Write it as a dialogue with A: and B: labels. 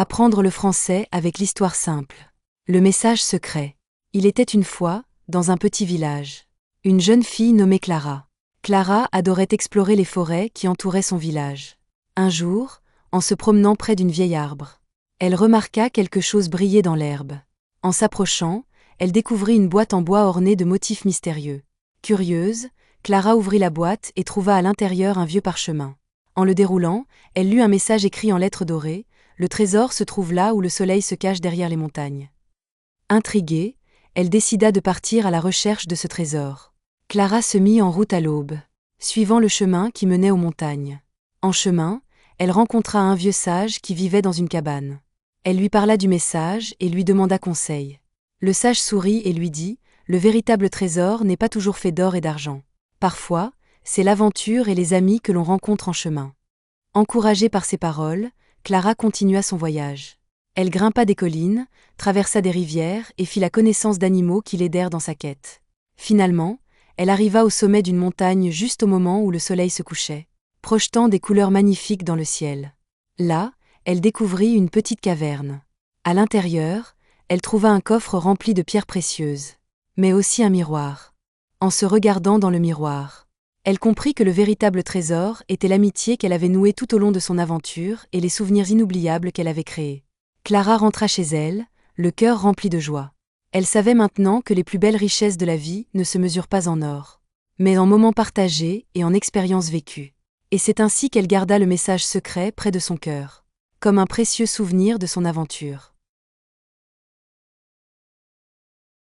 A: Apprendre le français avec l'histoire simple. Le message secret. Il était une fois, dans un petit village, une jeune fille nommée Clara. Clara adorait explorer les forêts qui entouraient son village. Un jour, en se promenant près d'une vieille arbre, elle remarqua quelque chose briller dans l'herbe. En s'approchant, elle découvrit une boîte en bois ornée de motifs mystérieux. Curieuse, Clara ouvrit la boîte et trouva à l'intérieur un vieux parchemin. En le déroulant, elle lut un message écrit en lettres dorées: « Le trésor se trouve là où le soleil se cache derrière les montagnes. » Intriguée, elle décida de partir à la recherche de ce trésor. Clara se mit en route à l'aube, suivant le chemin qui menait aux montagnes. En chemin, elle rencontra un vieux sage qui vivait dans une cabane. Elle lui parla du message et lui demanda conseil. Le sage sourit et lui dit: « Le véritable trésor n'est pas toujours fait d'or et d'argent. Parfois, c'est l'aventure et les amis que l'on rencontre en chemin. » Encouragée par ces paroles, Clara continua son voyage. Elle grimpa des collines, traversa des rivières et fit la connaissance d'animaux qui l'aidèrent dans sa quête. Finalement, elle arriva au sommet d'une montagne juste au moment où le soleil se couchait, projetant des couleurs magnifiques dans le ciel. Là, elle découvrit une petite caverne. À l'intérieur, elle trouva un coffre rempli de pierres précieuses, mais aussi un miroir. En se regardant dans le miroir, elle comprit que le véritable trésor était l'amitié qu'elle avait nouée tout au long de son aventure et les souvenirs inoubliables qu'elle avait créés. Clara rentra chez elle, le cœur rempli de joie. Elle savait maintenant que les plus belles richesses de la vie ne se mesurent pas en or, mais en moments partagés et en expériences vécues. Et c'est ainsi qu'elle garda le message secret près de son cœur, comme un précieux souvenir de son aventure.